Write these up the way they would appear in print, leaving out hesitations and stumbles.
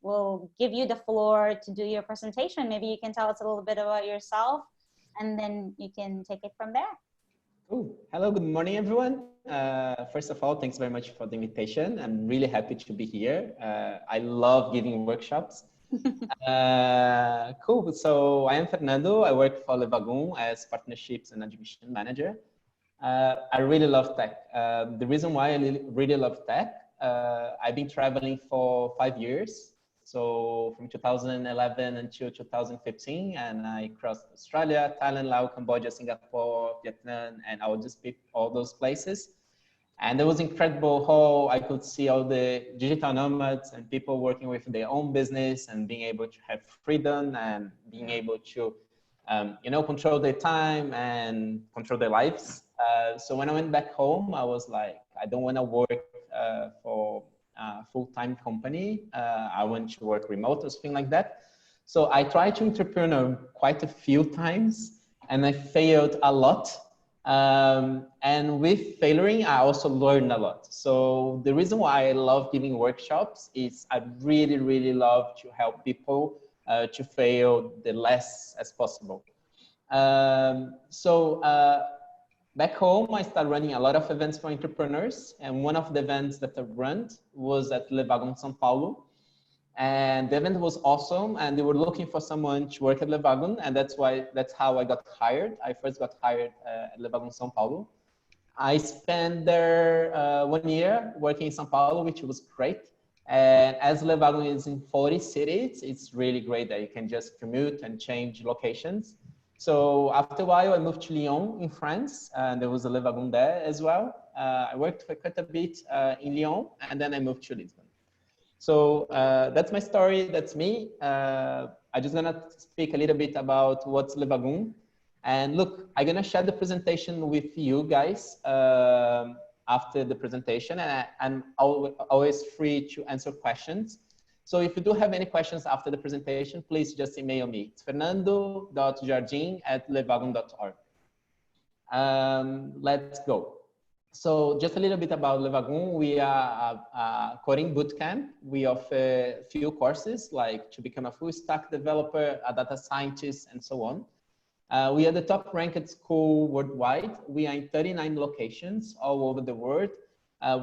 we'll give you the floor to do your presentation. Maybe you can tell us a little bit about yourself, and then you can take it from there. Cool. Hello, good morning, everyone. First of all, thanks very much for the invitation. I'm really happy to be here. I love giving workshops. Cool. So I am Fernando. I work for Wagon as Partnerships and Admission Manager. I really love tech. The reason why I really love tech, I've been traveling for 5 years. So from 2011 until 2015, and I crossed Australia, Thailand, Laos, Cambodia, Singapore, Vietnam, and I would just pick all those places. And it was incredible how I could see all the digital nomads and people working with their own business and being able to have freedom and being able to, you know, control their time and control their lives. So when I went back home, I was like, I don't want to work for a full-time company. I want to work remote or something like that. So I tried to entrepreneur quite a few times and I failed a lot. And with failing, I also learned a lot. So the reason why I love giving workshops is I really, really love to help people to fail the less as possible. Back home, I started running a lot of events for entrepreneurs. And one of the events that I ran was at Wagon, São Paulo. And the event was awesome. And they were looking for someone to work at Wagon. And that's how I got hired. I first got hired at Wagon, São Paulo. I spent there 1 year working in São Paulo, which was great. And as Wagon is in 40 cities, it's really great that you can just commute and change locations. So after a while, I moved to Lyon in France, and there was a Wagon there as well. I worked for quite a bit in Lyon, and then I moved to Lisbon. So that's my story, that's me. I'm just gonna speak a little bit about what's Wagon. And look, I'm gonna share the presentation with you guys after the presentation, and I'm always free to answer questions. So if you do have any questions after the presentation, please just email me. It's fernando.jardim@levagon.org. Let's go. So just a little bit about Wagon. We are a coding bootcamp. We offer a few courses like to become a full stack developer, a data scientist, and so on. We are the top ranked school worldwide. We are in 39 locations all over the world.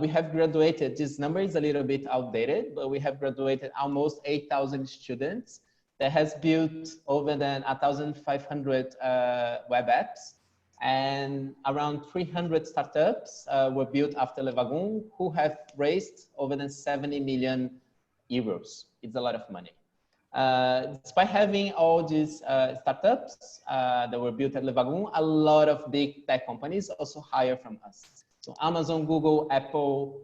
We have graduated, this number is a little bit outdated, but we have graduated almost 8,000 students that has built over than 1,500 web apps, and around 300 startups were built after Wagon, who have raised over than 70 million euros. It's a lot of money. Despite having all these startups that were built at Wagon, a lot of big tech companies also hire from us. So Amazon, Google, Apple,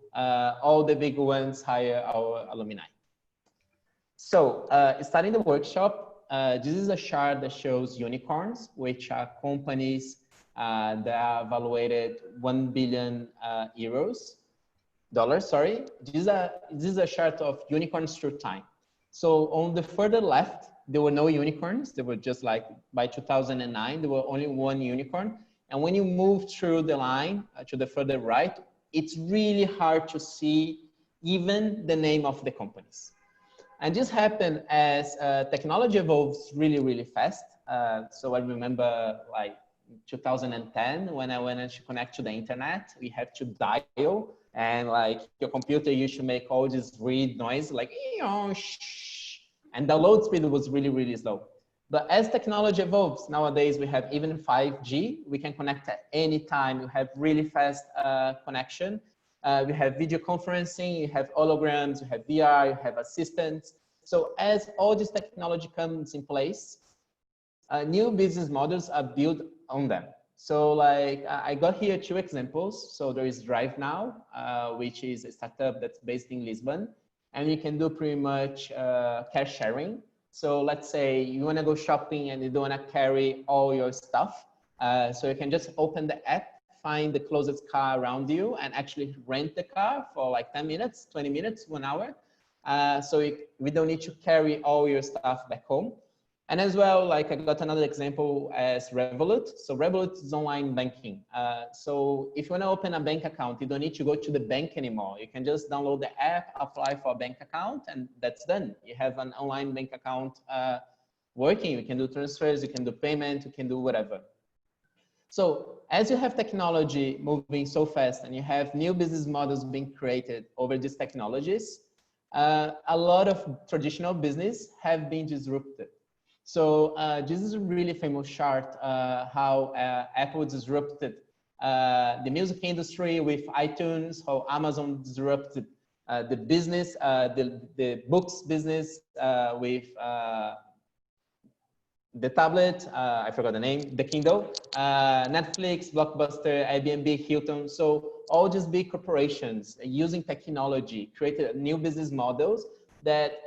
all the big ones hire our alumni. So starting the workshop, this is a chart that shows unicorns, which are companies that are evaluated 1 billion dollars, sorry. This is a chart of unicorns through time. So on the further left, there were no unicorns. There were just like by 2009, there were only one unicorn. And when you move through the line to the further right, it's really hard to see even the name of the companies. And this happened as technology evolves really, really fast. So I remember like 2010, when I went to connect to the internet, we had to dial, and like your computer used to make all this weird noise, like, and download speed was really, really slow. But as technology evolves, nowadays we have even 5G. We can connect at any time. You have really fast connection. We have video conferencing, you have holograms, you have VR, you have assistants. So as all this technology comes in place, new business models are built on them. So like I got here 2 examples. So there is Drive Now, which is a startup that's based in Lisbon. And you can do pretty much car sharing. So let's say you want to go shopping and you don't want to carry all your stuff. So you can just open the app, find the closest car around you, and actually rent the car for like 10 minutes, 20 minutes, 1 hour. So we don't need to carry all your stuff back home. And as well, like I got another example as Revolut. So Revolut is online banking. So if you want to open a bank account, you don't need to go to the bank anymore. You can just download the app, apply for a bank account, and that's done. You have an online bank account working. You can do transfers, you can do payment, you can do whatever. So as you have technology moving so fast and you have new business models being created over these technologies, a lot of traditional business have been disrupted. So this is a really famous chart, how Apple disrupted the music industry with iTunes, how Amazon disrupted the business, the books business with the tablet, I forgot the name, the Kindle, Netflix, Blockbuster, Airbnb, Hilton. So all these big corporations using technology created new business models that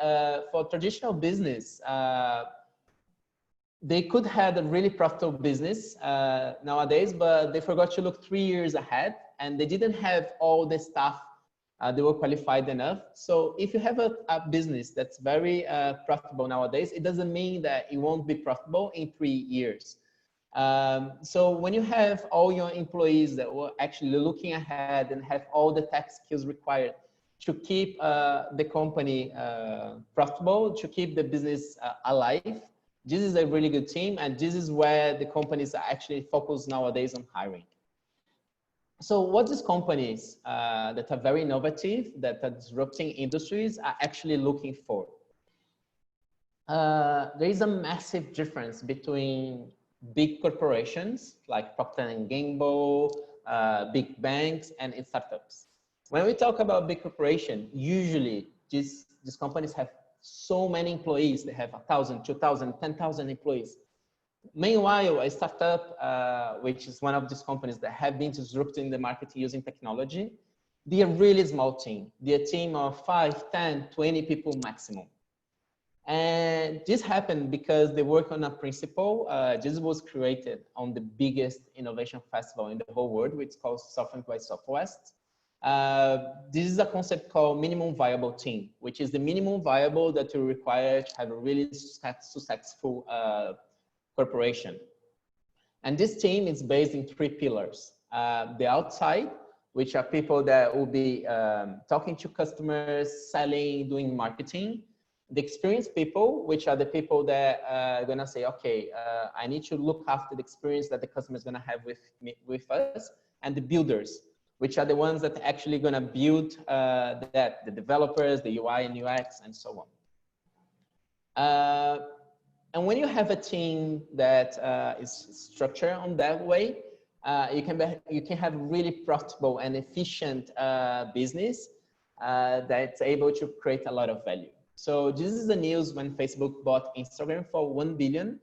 for traditional business, they could have a really profitable business nowadays, but they forgot to look 3 years ahead and they didn't have all the staff they were qualified enough. So if you have a business that's very profitable nowadays, it doesn't mean that it won't be profitable in 3 years. So when you have all your employees that were actually looking ahead and have all the tech skills required to keep the company profitable, to keep the business alive, this is a really good team, and this is where the companies are actually focused nowadays on hiring. So what these companies that are very innovative, that are disrupting industries are actually looking for? There is a massive difference between big corporations like Procter & Gamble, big banks, and startups. When we talk about big corporation, usually these companies have so many employees. They have 1,000, 2,000, 10,000 employees. Meanwhile, a startup, which is one of these companies that have been disrupting the market using technology, they're a really small team. They're a team of 5, 10, 20 people maximum. And this happened because they work on a principle. This was created on the biggest innovation festival in the whole world, which is called Southern by Southwest. This is a concept called minimum viable team, which is the minimum viable that you require to have a really successful corporation. And this team is based in 3 pillars. The outside, which are people that will be talking to customers, selling, doing marketing. The experienced people, which are the people that are gonna say, okay, I need to look after the experience that the customer is gonna have with us. And the builders, which are the ones that are actually gonna build the developers, the UI and UX, and so on. And when you have a team that is structured on that way, you can have really profitable and efficient business that's able to create a lot of value. So this is the news when Facebook bought Instagram for 1 billion.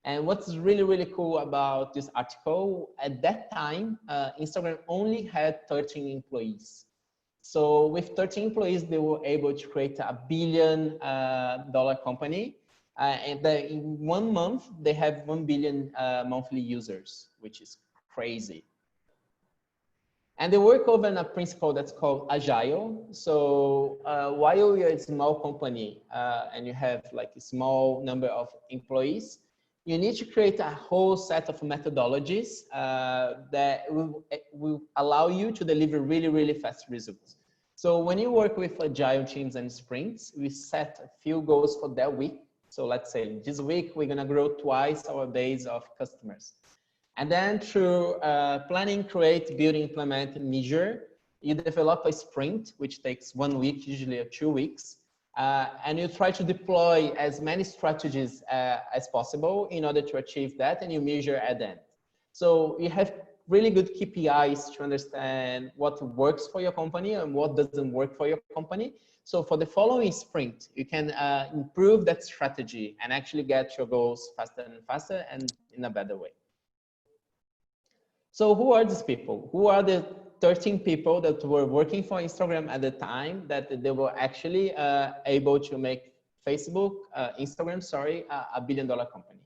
And what's really, really cool about this article, at that time, Instagram only had 13 employees. So with 13 employees, they were able to create a $1 billion company. And in 1 month, they have 1 billion monthly users, which is crazy. And they work over a principle that's called Agile. So while you're a small company and you have like a small number of employees, you need to create a whole set of methodologies that will allow you to deliver really, really fast results. So when you work with Agile teams and sprints, we set a few goals for that week. So let's say this week, we're gonna grow twice our base of customers. And then through planning, create, build, implement, and measure, you develop a sprint, which takes 1 week, usually 2 weeks. And you try to deploy as many strategies as possible in order to achieve that, and you measure at the end. So you have really good KPIs to understand what works for your company and what doesn't work for your company. So for the following sprint, you can improve that strategy and actually get your goals faster and faster and in a better way. So who are these people? Who are the 13 people that were working for Instagram at the time that they were actually able to make Facebook, Instagram, sorry, a $1 billion company?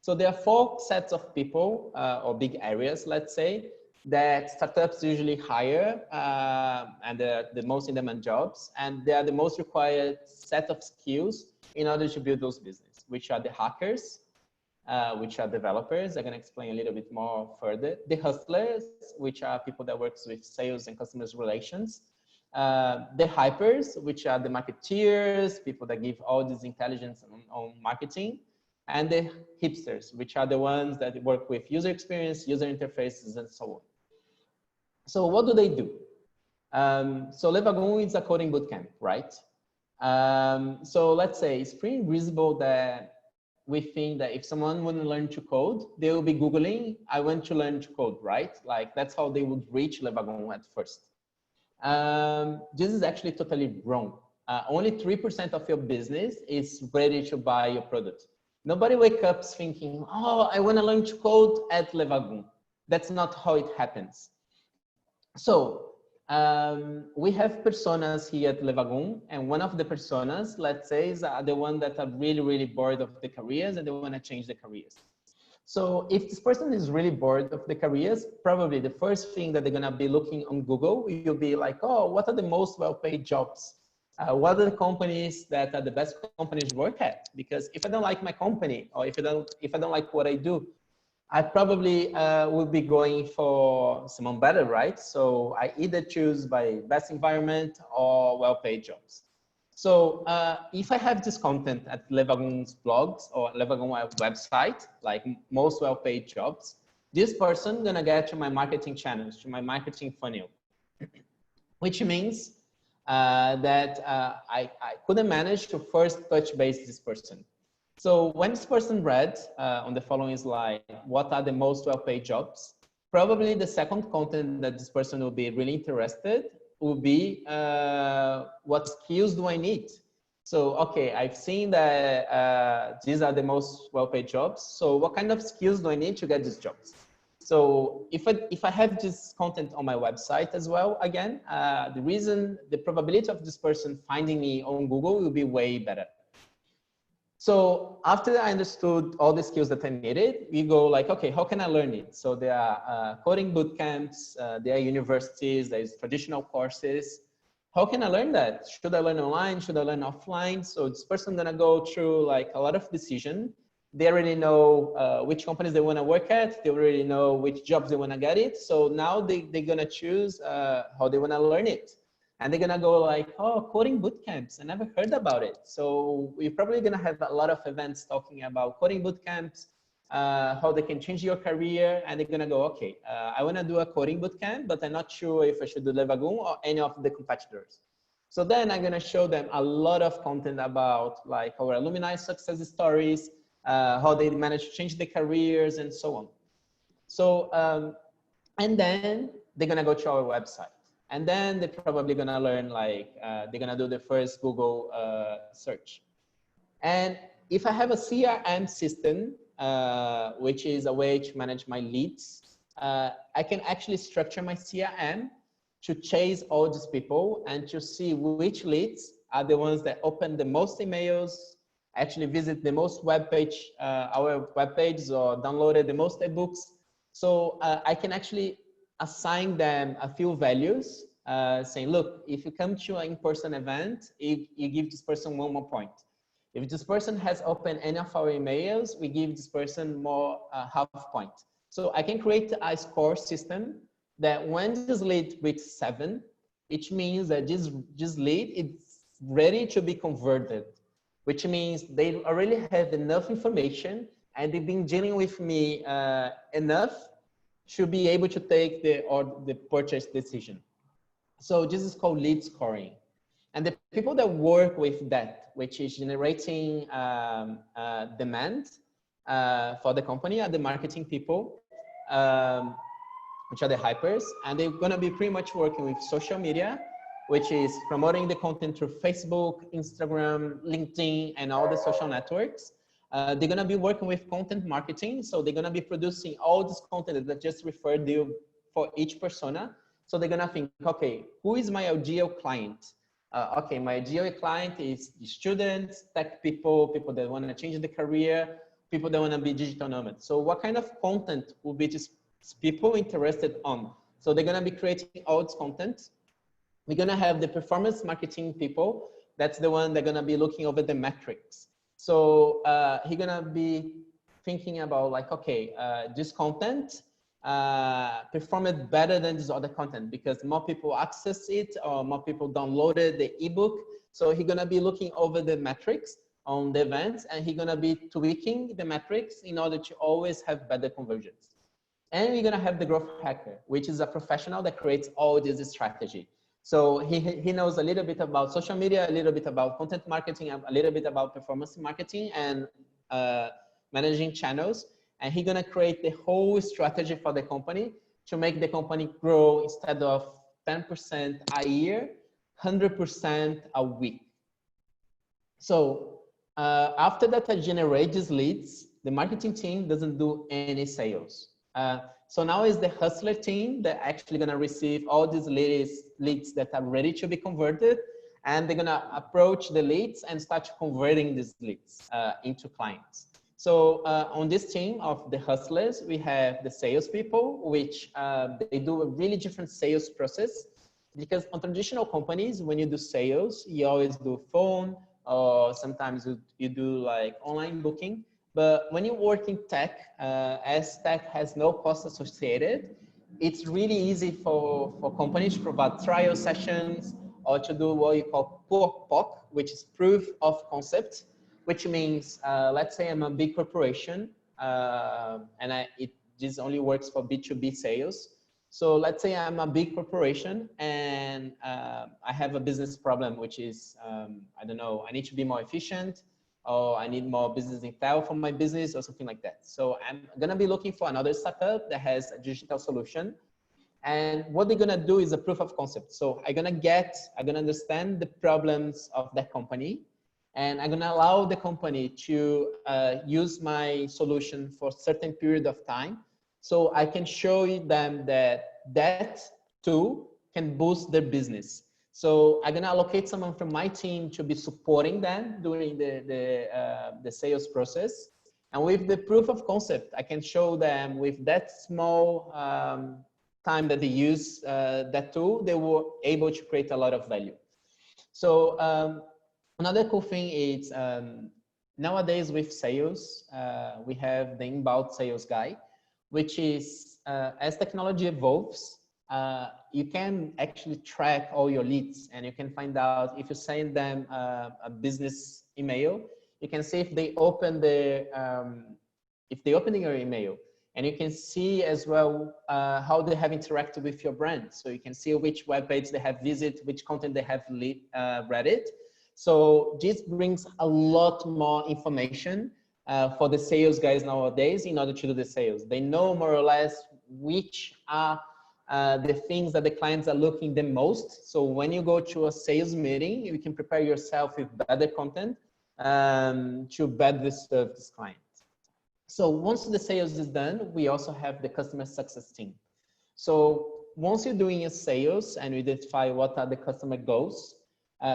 So there are 4 sets of people or big areas, let's say, that startups usually hire and they're the most in demand jobs, and they are the most required set of skills in order to build those business, which are the hackers, which are developers. I'm going to explain a little bit more further. The hustlers, which are people that works with sales and customers relations. The hypers, which are the marketeers, people that give all this intelligence on marketing. And the hipsters, which are the ones that work with user experience, user interfaces, and so on. So what do they do? So Le Wagon is a coding bootcamp, right? So let's say it's pretty visible that we think that if someone wouldn't learn to code, they will be Googling, I want to learn to code, right? Like that's how they would reach Le Wagon at first. This is actually totally wrong. Only 3% of your business is ready to buy your product. Nobody wakes up thinking, oh, I want to learn to code at Le Wagon. That's not how it happens. So we have personas here at Le Wagon, and one of the personas, let's say, is the one that are really, really bored of the careers and they want to change the careers. So if this person is really bored of the careers, probably the first thing that they're going to be looking on Google, you'll be like, oh, what are the most well-paid jobs? What are the companies that are the best companies to work at? Because if I don't like my company, or if I don't like what I do, I probably will be going for someone better, right? So I either choose by best environment or well-paid jobs. So if I have this content at Le Wagon's blogs or Le Wagon website, like most well-paid jobs, this person gonna get to my marketing channels, to my marketing funnel, which means that I couldn't manage to first touch base this person. So when this person read on the following slide, what are the most well-paid jobs? Probably the second content that this person will be really interested will be what skills do I need? So, okay, I've seen that these are the most well-paid jobs. So what kind of skills do I need to get these jobs? So if I have this content on my website as well, again, the probability of this person finding me on Google will be way better. So after I understood all the skills that I needed, we go like, okay, how can I learn it? So there are coding bootcamps, there are universities, there's traditional courses. How can I learn that? Should I learn online? Should I learn offline? So this person gonna go through like a lot of decision. They already know which companies they wanna work at. They already know which jobs they wanna get it. So now they're gonna choose how they wanna learn it. And they're gonna go like, oh, coding bootcamps, I never heard about it. So we're probably gonna have a lot of events talking about coding bootcamps, how they can change your career. And they're gonna go, okay, I wanna do a coding bootcamp, but I'm not sure if I should do Le Wagon or any of the competitors. So then I'm gonna show them a lot of content about like our alumni success stories, how they managed to change their careers and so on. So, and then they're gonna go to our website. And then they're probably gonna learn like, they're gonna do the first Google search. And if I have a CRM system, which is a way to manage my leads, I can actually structure my CRM to chase all these people and to see which leads are the ones that open the most emails, actually visit the most our web pages, or downloaded the most ebooks. So I can actually assign them a few values, saying, look, if you come to an in-person event, you give this person 1 more point. If this person has opened any of our emails, we give this person more half point. So I can create a score system that when this lead reaches 7, which means that this lead is ready to be converted, which means they already have enough information and they've been dealing with me enough to be able to take the purchase decision. So this is called lead scoring. And the people that work with that, which is generating demand for the company, are the marketing people, which are the hypers. And they're gonna be pretty much working with social media, which is promoting the content through Facebook, Instagram, LinkedIn, and all the social networks. They're gonna be working with content marketing. So they're gonna be producing all this content that just referred to you for each persona. So they're gonna think, okay, who is my ideal client? Okay, my ideal client is the students, tech people, people that wanna change the career, people that wanna be digital nomads. So what kind of content will be these people interested on? So they're gonna be creating all this content. We're gonna have the performance marketing people. That's the one that's gonna be looking over the metrics. So he's gonna be thinking about like, okay, this content performed better than this other content because more people access it or more people downloaded the ebook. So he's gonna be looking over the metrics on the events, and he's gonna be tweaking the metrics in order to always have better conversions. And we're gonna have the growth hacker, which is a professional that creates all this strategy. So he knows a little bit about social media, a little bit about content marketing, a little bit about performance marketing and managing channels. And he's gonna create the whole strategy for the company to make the company grow instead of 10% a year, 100% a week. So after that I generate these leads, the marketing team doesn't do any sales. So now is the hustler team that actually gonna receive all these leads that are ready to be converted, and they're gonna approach the leads and start converting these leads into clients. So on this team of the hustlers, we have the salespeople, which they do a really different sales process, because on traditional companies, when you do sales, you always do phone, or sometimes you do like online booking. But when you work in tech, as tech has no cost associated, it's really easy for companies to provide trial sessions or to do what you call POC, which is proof of concept, which means, let's say I'm a big corporation and this only works for B2B sales. So let's say I'm a big corporation and I have a business problem, which is, I don't know, I need to be more efficient, or I need more business intel for my business or something like that. So I'm gonna be looking for another startup that has a digital solution. And what they're gonna do is a proof of concept. So I'm gonna understand the problems of that company, and I'm gonna allow the company to use my solution for a certain period of time. So I can show them that tool can boost their business. So I'm gonna allocate someone from my team to be supporting them during the sales process. And with the proof of concept, I can show them with that small time that they use that tool, they were able to create a lot of value. So another cool thing is nowadays with sales, we have the inbound sales guy, which is as technology evolves, you can actually track all your leads, and you can find out if you send them a business email, you can see if they open your email, and you can see as well how they have interacted with your brand. So you can see which web page they have visited, which content they have read it. So this brings a lot more information for the sales guys nowadays in order to do the sales. They know more or less which are the things that the clients are looking the most. So when you go to a sales meeting, you can prepare yourself with better content to better serve this client. So once the sales is done, we also have the customer success team. So once you're doing a sales and you identify what are the customer goals,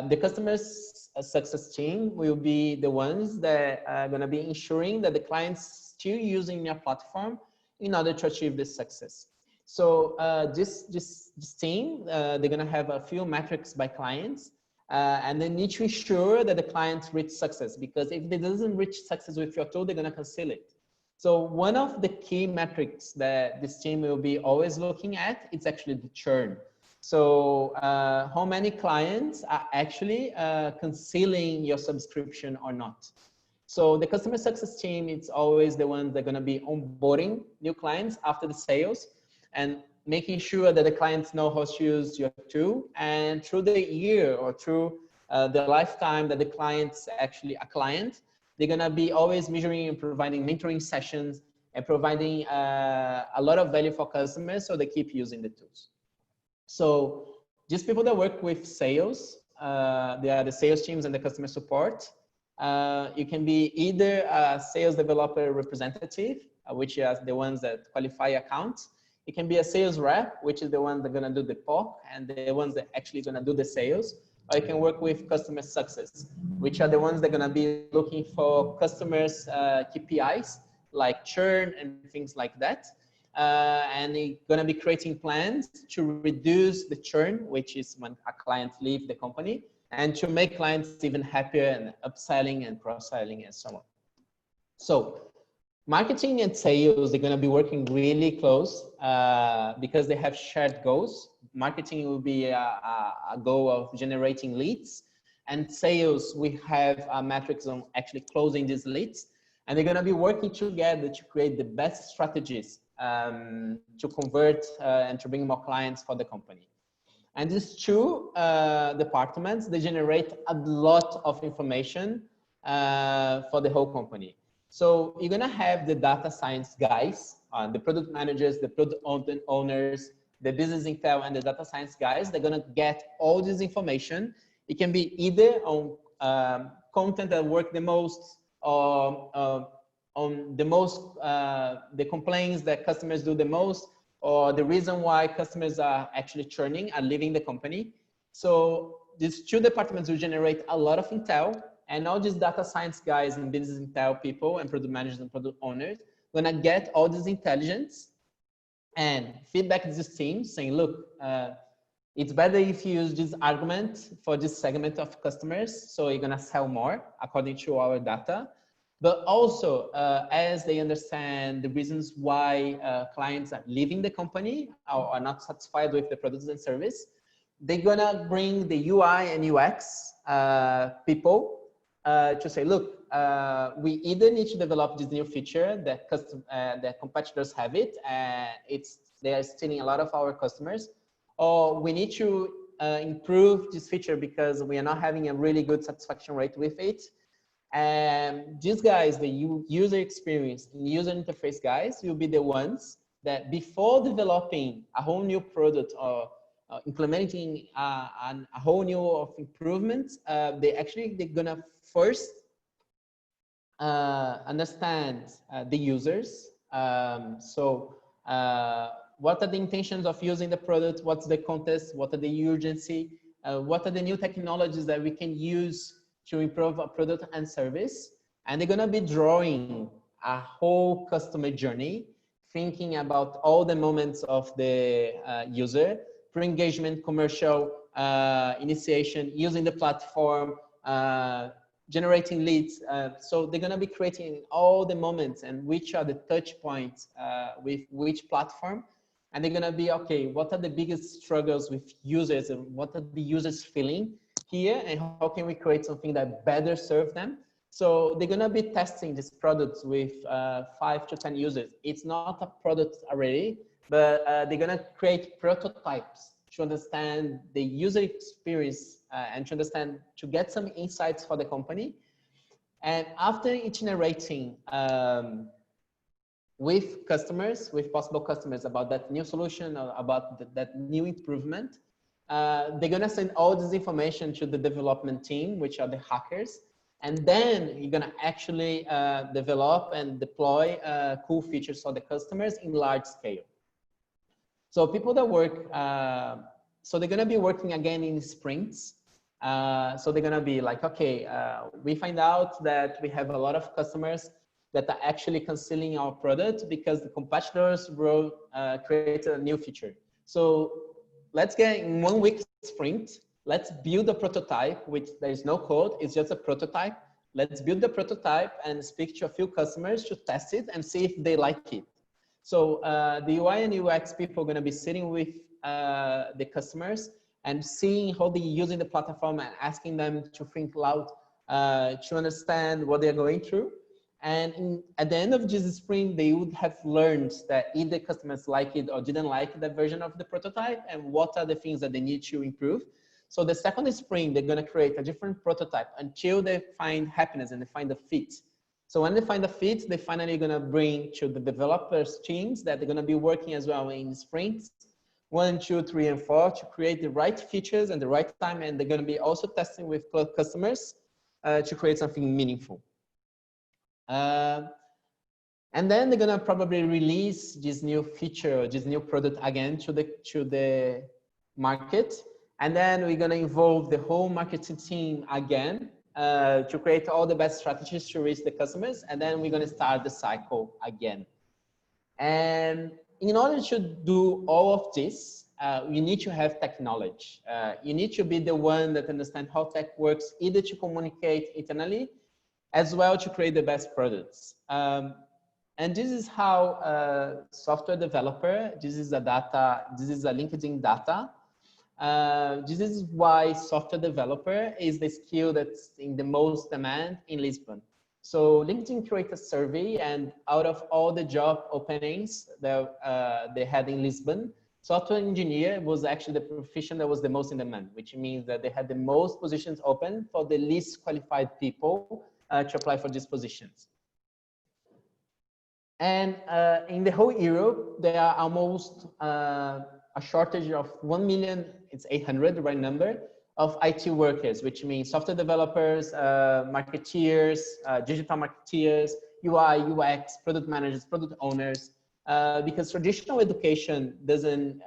the customer success team will be the ones that are going to be ensuring that the client's still using your platform in order to achieve this success. So this team, they're going to have a few metrics by clients, and they need to ensure that the clients reach success, because if they doesn't reach success with your tool, they're going to cancel it. So one of the key metrics that this team will be always looking at, it's actually the churn. So how many clients are actually canceling your subscription or not? So the customer success team, it's always the ones that are going to be onboarding new clients after the sales and making sure that the clients know how to use your tool. And through the year or through the lifetime that the client's actually a client, they're going to be always measuring and providing mentoring sessions and providing a lot of value for customers, so they keep using the tools. So just people that work with sales, they are the sales teams and the customer support. You can be either a sales developer representative, which are the ones that qualify accounts. It can be a sales rep, which is the ones that are going to do the POC and the ones that actually going to do the sales. Or you can work with customer success, which are the ones that are going to be looking for customers' KPIs, like churn and things like that. And they're going to be creating plans to reduce the churn, which is when a client leaves the company, and to make clients even happier and upselling and cross-selling and so on. So marketing and sales, they're going to be working really close because they have shared goals. Marketing will be a goal of generating leads, and sales, we have metrics on actually closing these leads, and they're going to be working together to create the best strategies to convert and to bring more clients for the company. And these two departments, they generate a lot of information for the whole company. So you're gonna have the data science guys, the product managers, the product owners, the business intel, and the data science guys. They're gonna get all this information. It can be either on content that work the most, or on the most, the complaints that customers do the most, or the reason why customers are actually churning and leaving the company. So these two departments will generate a lot of intel, and all these data science guys and business intel people and product managers and product owners gonna get all this intelligence and feedback to this team saying, look, it's better if you use this argument for this segment of customers, so you're gonna sell more according to our data. But also, as they understand the reasons why clients are leaving the company or are not satisfied with the products and service, they're gonna bring the UI and UX people to say, look, we either need to develop this new feature that that competitors have it, and they are stealing a lot of our customers, or we need to improve this feature because we are not having a really good satisfaction rate with it. And these guys, the user experience and user interface guys, will be the ones that before developing a whole new product or implementing a whole new of improvements, they're gonna first understand the users. What are the intentions of using the product? What's the context? What are the urgency? What are the new technologies that we can use to improve a product and service? And they're gonna be drawing a whole customer journey, thinking about all the moments of the user, pre-engagement, commercial, initiation, using the platform, generating leads. So they're gonna be creating all the moments and which are the touch points with which platform. And they're gonna be, okay, what are the biggest struggles with users and what are the users feeling here, and how can we create something that better serve them? So they're gonna be testing this product with 5 to 10 users. It's not a product already, but they're gonna create prototypes to understand the user experience and to get some insights for the company. And after iterating with customers, with possible customers about that new solution or about that new improvement, they're gonna send all this information to the development team, which are the hackers. And then you're gonna actually develop and deploy cool features for the customers in large scale. So people that work, so they're gonna be working again in sprints. So they're gonna be like, okay, we find out that we have a lot of customers that are actually canceling our product because the competitors will create a new feature. So let's get in 1 week sprint. Let's build a prototype, which there is no code, it's just a prototype. Let's build the prototype and speak to a few customers to test it and see if they like it. So the UI and UX people are gonna be sitting with the customers and seeing how they're using the platform and asking them to think loud, to understand what they're going through. And at the end of this sprint, they would have learned that either customers like it or didn't like that version of the prototype, and what are the things that they need to improve. So the second sprint, they're gonna create a different prototype until they find happiness and they find a fit. So when they find a fit, they finally gonna bring to the developers teams that they're gonna be working as well in sprints 1, 2, 3, and 4 to create the right features and the right time. And they're gonna be also testing with customers to create something meaningful. And then they're gonna probably release this new feature, or this new product again to the market. And then we're gonna involve the whole marketing team again to create all the best strategies to reach the customers. And then we're gonna start the cycle again. And in order to do all of this, you need to have tech knowledge. You need to be the one that understands how tech works, either to communicate internally, as well to create the best products. And this is how software developer, this is a LinkedIn data. This is why software developer is the skill that's in the most demand in Lisbon. So LinkedIn created a survey, and out of all the job openings that they had in Lisbon, software engineer was actually the profession that was the most in demand, which means that they had the most positions open for the least qualified people to apply for these positions. And in the whole Europe, there are almost a shortage of 1 million, it's 800, the right number, of IT workers, which means software developers, marketeers, digital marketeers, UI, UX, product managers, product owners, because traditional education doesn't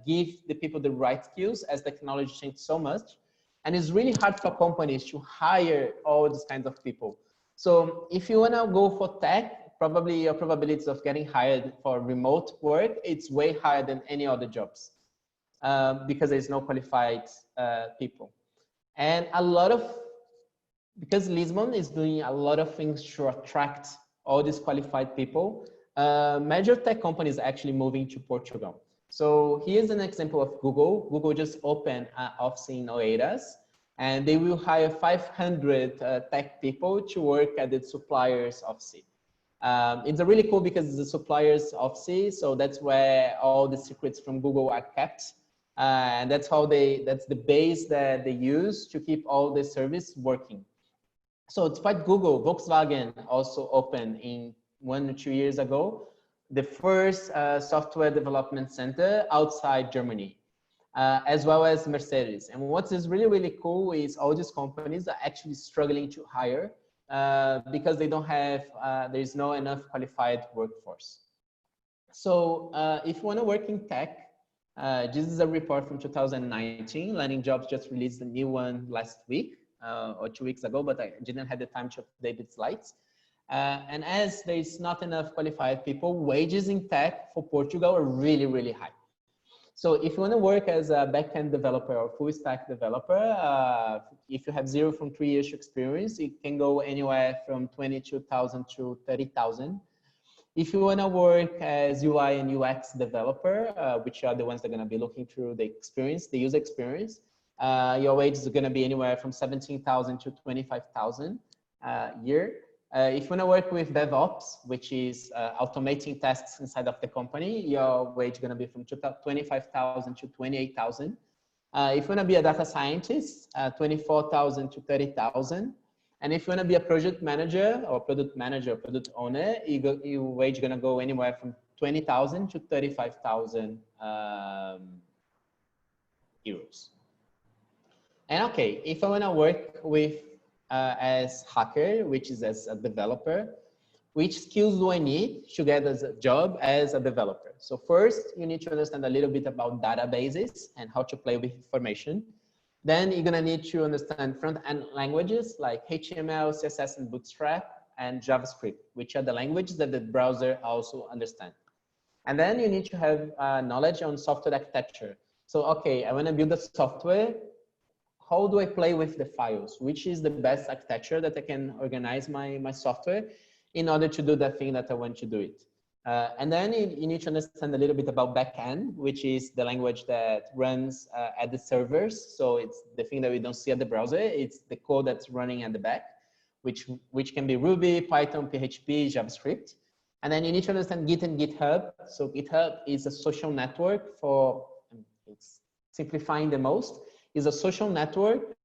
give the people the right skills as technology changed so much. And it's really hard for companies to hire all these kinds of people. So if you wanna go for tech, probably your probabilities of getting hired for remote work, it's way higher than any other jobs. Because there's no qualified people. And because Lisbon is doing a lot of things to attract all these qualified people, major tech companies are actually moving to Portugal. So here's an example of Google. Google just opened an office in Oeiras, and they will hire 500 tech people to work at the supplier's office. It's a really cool because it's a supplier's office, so that's where all the secrets from Google are kept. And that's the base that they use to keep all the service working. So despite Google, Volkswagen also opened in 1 or 2 years ago, the first software development center outside Germany, as well as Mercedes. And what is really, really cool is all these companies are actually struggling to hire because they don't have, there's no enough qualified workforce. So if you want to work in tech, this is a report from 2019. Learning Jobs just released a new one last week or 2 weeks ago, but I didn't have the time to update the slides. And as there's not enough qualified people, wages in tech for Portugal are really, really high. So if you want to work as a backend developer or full stack developer, if you have 0 from 3 years experience, it can go anywhere from 22,000 to 30,000. If you want to work as UI and UX developer, which are the ones that are going to be looking through the experience, the user experience, your wage is going to be anywhere from 17,000 to 25,000 a year. If you want to work with DevOps, which is automating tasks inside of the company, your wage is going to be from 25,000 to 28,000. If you want to be a data scientist, 24,000 to 30,000. And if you want to be a project manager, product owner, your wage is going to go anywhere from 20,000 to 35,000 euros. And okay, if I want to work with as hacker, which is as a developer, which skills do I need to get as a job as a developer? So first, you need to understand a little bit about databases and how to play with information. Then you're going to need to understand front-end languages like HTML, CSS, and Bootstrap, and JavaScript, which are the languages that the browser also understands. And then you need to have knowledge on software architecture. So, okay, I want to build a software. How do I play with the files? Which is the best architecture that I can organize my software in order to do the thing that I want to do it? And then you need to understand a little bit about backend, which is the language that runs at the servers. So it's the thing that we don't see at the browser. It's the code that's running at the back, which can be Ruby, Python, PHP, JavaScript. And then you need to understand Git and GitHub. So GitHub is a social network for, it's simplifying the most, is a social network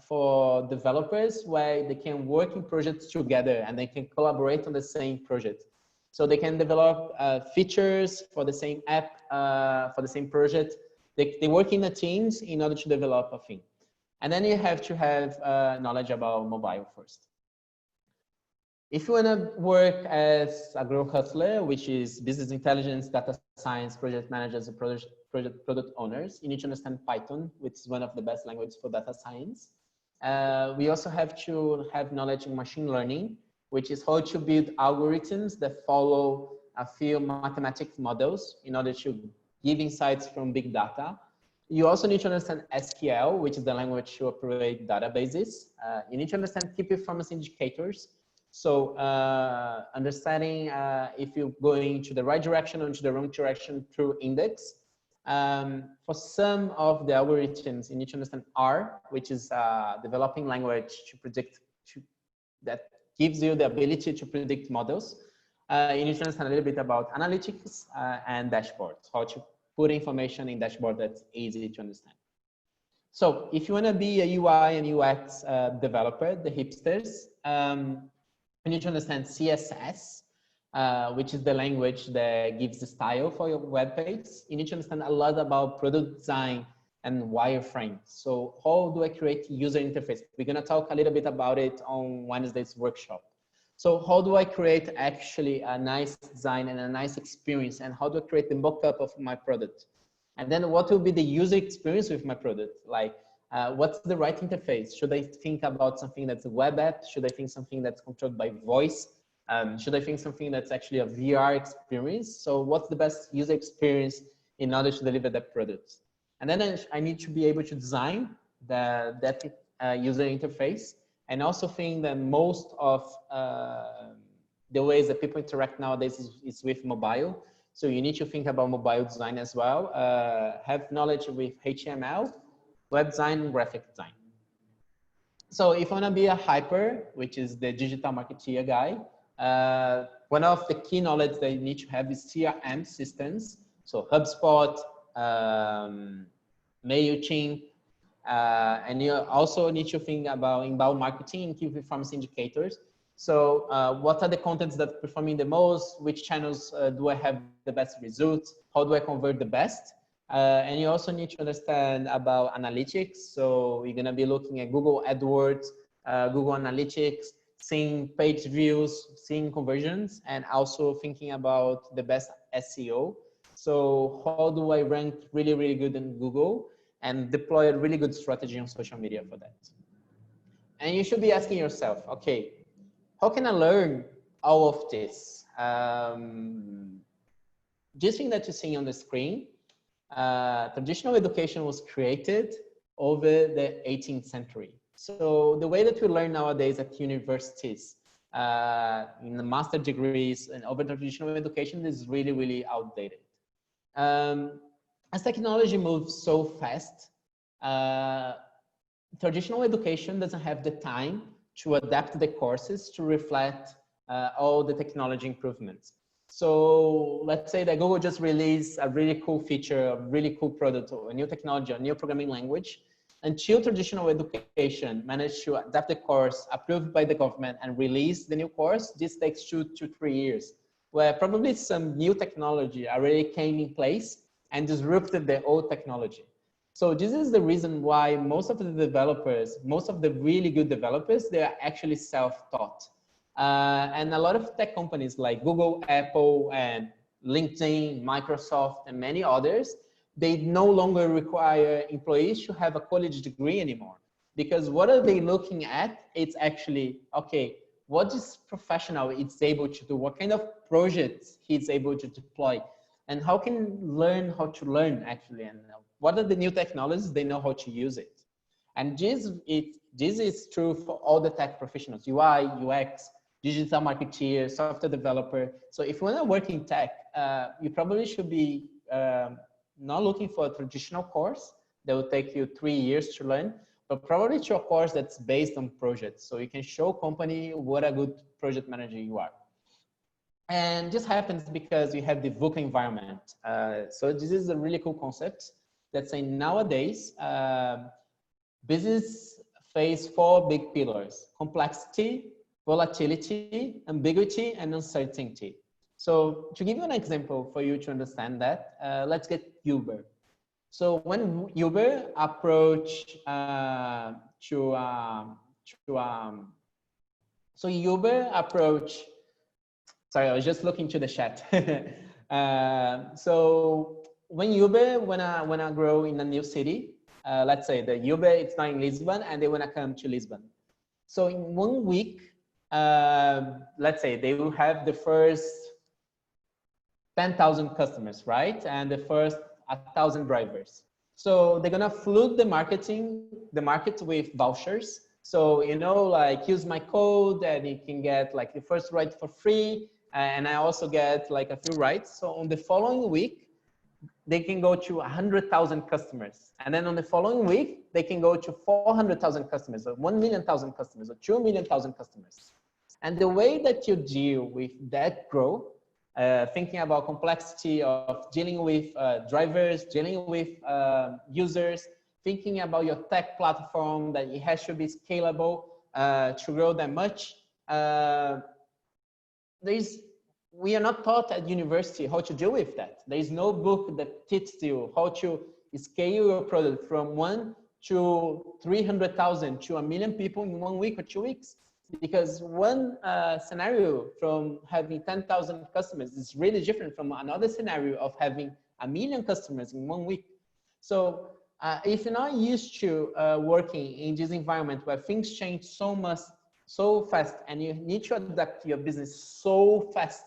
for developers where they can work in projects together and they can collaborate on the same project. So they can develop features for the same app, for the same project. They work in the teams in order to develop a thing. And then you have to have knowledge about mobile first. If you want to work as a growth hustler, which is business intelligence, data science, project managers, and product owners, you need to understand Python, which is one of the best languages for data science. We also have to have knowledge in machine learning, which is how to build algorithms that follow a few mathematical models in order to give insights from big data. You also need to understand SQL, which is the language to operate databases. You need to understand key performance indicators. So understanding if you're going to the right direction or into the wrong direction through index. For some of the algorithms, you need to understand R, which is developing language to predict, that gives you the ability to predict models. You need to understand a little bit about analytics and dashboards, how to put information in dashboard that's easy to understand. So if you want to be a UI and UX developer, the hipsters, you need to understand CSS, which is the language that gives the style for your web page. You need to understand a lot about product design and wireframe. So how do I create user interface? We're going to talk a little bit about it on Wednesday's workshop. So how do I create actually a nice design and a nice experience? And how do I create the mock-up of my product? And then what will be the user experience with my product? Like, what's the right interface? Should I think about something that's a web app? Should I think something that's controlled by voice? Should I think something that's actually a VR experience? So what's the best user experience in order to deliver that product? And then I need to be able to design that user interface, and also think that most of the ways that people interact nowadays is with mobile. So you need to think about mobile design as well. Have knowledge with HTML, web design, graphic design. So if you want to be a hyper, which is the digital marketeer guy, one of the key knowledge that you need to have is CRM systems. So HubSpot, MailChimp, and you also need to think about inbound marketing and key performance indicators. So what are the contents that are performing the most? Which channels do I have the best results? How do I convert the best? And you also need to understand about analytics. So you're gonna be looking at Google AdWords, Google Analytics, seeing page views, seeing conversions, and also thinking about the best SEO. So how do I rank really, really good in Google and deploy a really good strategy on social media for that? And you should be asking yourself, okay, how can I learn all of this? This thing that you're seeing on the screen, traditional education was created over the 18th century. So the way that we learn nowadays at universities, in the master degrees and over traditional education is really, really outdated. As technology moves so fast, traditional education doesn't have the time to adapt the courses to reflect all the technology improvements. So let's say that Google just released a really cool feature, a really cool product, or a new technology, a new programming language. Until traditional education managed to adapt the course approved by the government and release the new course, this takes 2 to 3 years, where probably some new technology already came in place and disrupted the old technology. So this is the reason why most of the developers, most of the really good developers, they are actually self-taught. And a lot of tech companies like Google, Apple, and LinkedIn, Microsoft, and many others, they no longer require employees to have a college degree anymore. Because what are they looking at? It's actually, okay, what this professional is able to do? What kind of projects he's able to deploy? And how can learn how to learn actually? And what are the new technologies? They know how to use it. And this is true for all the tech professionals, UI, UX, digital marketeer, software developer. So if you want to work in tech, you probably should be not looking for a traditional course that will take you 3 years to learn, but probably to a course that's based on projects. So you can show company what a good project manager you are. And this happens because you have the VUCA environment. So this is a really cool concept that's saying nowadays, business face 4 big pillars: complexity, volatility, ambiguity, and uncertainty. So to give you an example for you to understand that, let's get Uber. So when Uber approached sorry, I was just looking to the chat. So when Uber wanna grow in a new city, let's say the Uber, it's not in Lisbon and they wanna come to Lisbon. So in 1 week, let's say they will have the first 10,000 customers, right? And the first 1,000 drivers. So they're gonna flood the market with vouchers. So, you know, like use my code and you can get like the first ride for free. And I also get like a few rides. So on the following week, they can go to 100,000 customers. And then on the following week, they can go to 400,000 customers, or 1,000,000 customers, or 2,000,000 customers. And the way that you deal with that growth, thinking about complexity of dealing with drivers, dealing with users, thinking about your tech platform, that it has to be scalable to grow that much. We are not taught at university how to deal with that. There is no book that teaches you how to scale your product from 1 to 300,000 to 1,000,000 people in 1 week or 2 weeks. Because one scenario from having 10,000 customers is really different from another scenario of having 1,000,000 customers in 1 week. So if you're not used to working in this environment where things change so much, so fast, and you need to adapt your business so fast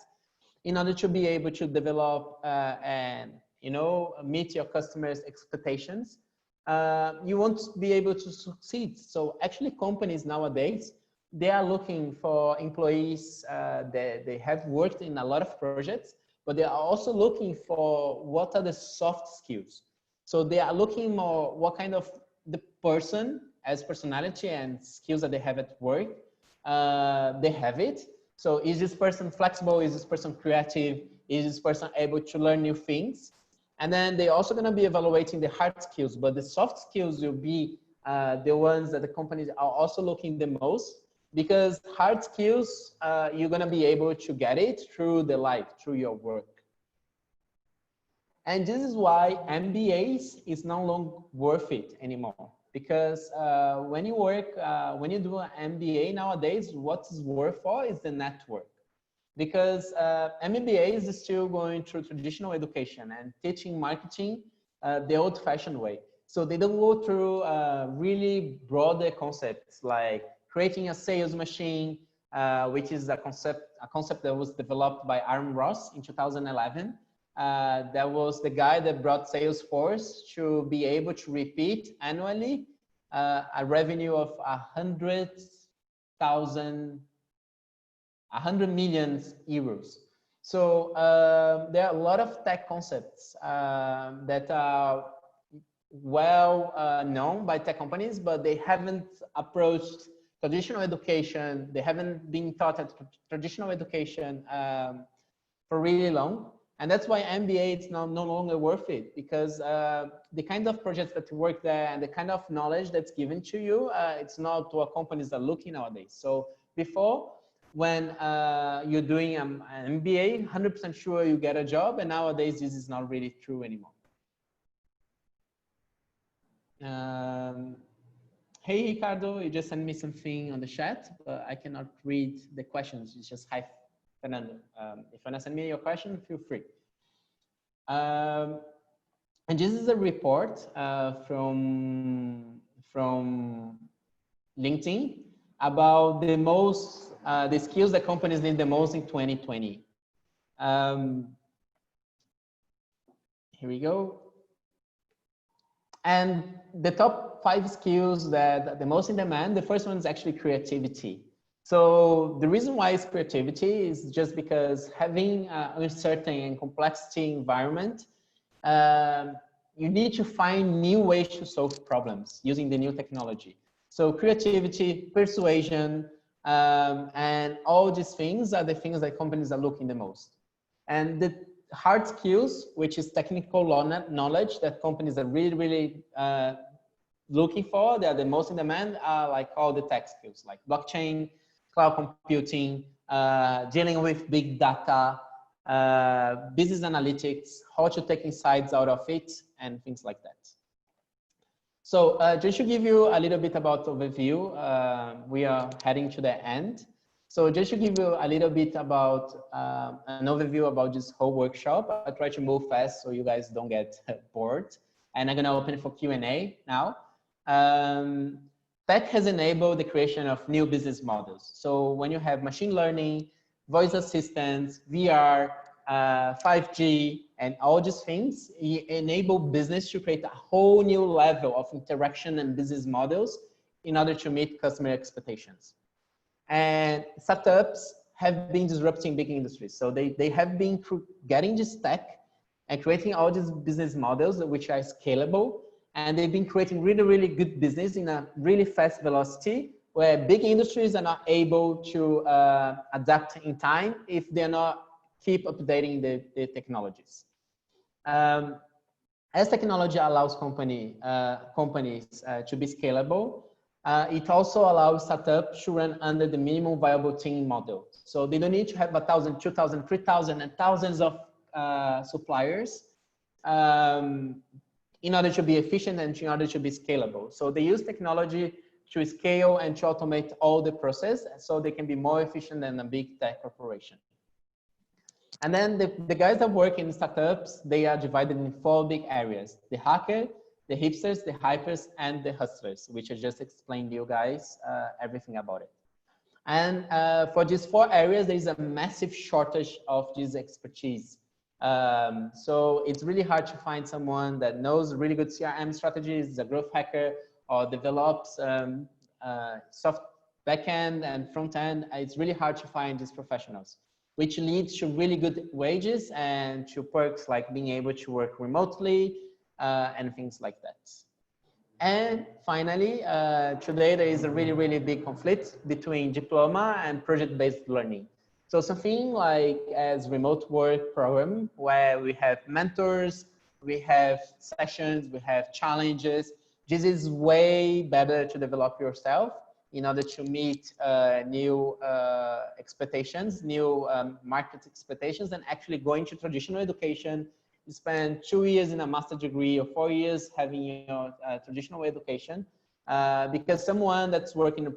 in order to be able to develop and, you know, meet your customers' expectations, you won't be able to succeed. So actually companies nowadays, they are looking for employees that they have worked in a lot of projects, but they are also looking for what are the soft skills. So they are looking more what kind of the person as personality and skills that they have at work, they have it. So is this person flexible? Is this person creative? Is this person able to learn new things? And then they're also going to be evaluating the hard skills, but the soft skills will be the ones that the companies are also looking the most. Because hard skills, you're gonna be able to get it through the life, through your work. And this is why MBAs is no longer worth it anymore. Because when you work, when you do an MBA nowadays, what is worth for is the network. Because MBAs is still going through traditional education and teaching marketing the old-fashioned way. So they don't go through really broader concepts like creating a sales machine, which is a concept that was developed by Aaron Ross in 2011. That was the guy that brought Salesforce to be able to repeat annually a revenue of 100 million euros. So there are a lot of tech concepts that are well known by tech companies, but they haven't approached traditional education. They haven't been taught at traditional education for really long. And that's why MBA is now no longer worth it, because the kind of projects that you work there and the kind of knowledge that's given to you, it's not what companies are looking nowadays. So before, when you're doing an MBA, 100% sure you get a job, and nowadays this is not really true anymore. Hey, Ricardo, you just sent me something on the chat, but I cannot read the questions. It's just hi, Fernando. If you want to send me your question, feel free. And this is a report from LinkedIn about the skills that companies need the most in 2020. Here we go. And the top 5 skills that are the most in demand, the first one is actually creativity. So the reason why it's creativity is just because having an uncertain and complexity environment, you need to find new ways to solve problems using the new technology. So creativity, persuasion, and all these things are the things that companies are looking the most. And the hard skills, which is technical knowledge that companies are really looking for, they are the most in demand, are like all the tech skills, like blockchain, cloud computing, dealing with big data, business analytics, how to take insights out of it, and things like that. So just to give you a little bit about overview, we are heading to the end. So just to give you a little bit about an overview about this whole workshop, I'll try to move fast so you guys don't get bored. And I'm gonna open it for Q&A now. Tech has enabled the creation of new business models. So when you have machine learning, voice assistants, VR, 5G, And all these things enable business to create a whole new level of interaction and business models in order to meet customer expectations. And startups have been disrupting big industries. So they have been getting this tech and creating all these business models which are scalable. And they've been creating really, really good business in a really fast velocity where big industries are not able to adapt in time if they're not keep updating the technologies. As technology allows companies to be scalable, it also allows startups to run under the minimum viable team model. So they don't need to have 1,000, 2,000, 3,000, and thousands of suppliers in order to be efficient and in order to be scalable. So they use technology to scale and to automate all the process so they can be more efficient than a big tech corporation. And then the guys that work in startups, they are divided in 4 big areas: the hacker, the hipsters, the hypers, and the hustlers, which I just explained to you guys everything about it. And for these 4 areas, there is a massive shortage of this expertise. So it's really hard to find someone that knows really good CRM strategies, is a growth hacker, or develops soft backend and front end. It's really hard to find these professionals, which leads to really good wages and to perks like being able to work remotely and things like that. And finally, today there is a really, really big conflict between diploma and project-based learning. So something like as remote work program where we have mentors, we have sessions, we have challenges. This is way better to develop yourself in order to meet new expectations, new market expectations, and actually going to traditional education. You spend 2 years in a master's degree or 4 years having traditional education, because someone that's working in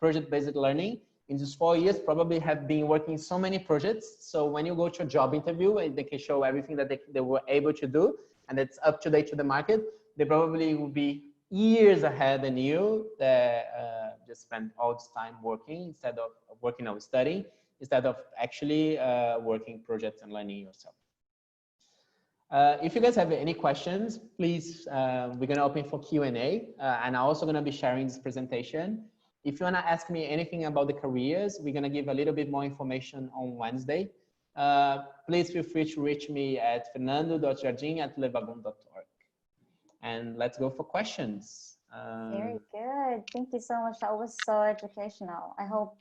project-based learning in these 4 years probably have been working so many projects. So when you go to a job interview, they can show everything that they were able to do, and it's up to date to the market. They probably will be years ahead than you that just spend all this time working instead of working or studying, instead of actually working projects and learning yourself. If you guys have any questions, please, we're gonna open for Q&A, and I'm also gonna be sharing this presentation. If you wanna ask me anything about the careers, we're gonna give a little bit more information on Wednesday. Please feel free to reach me at fernando.jardim@levagon.org. And let's go for questions. Very good. Thank you so much. That was so educational. I hope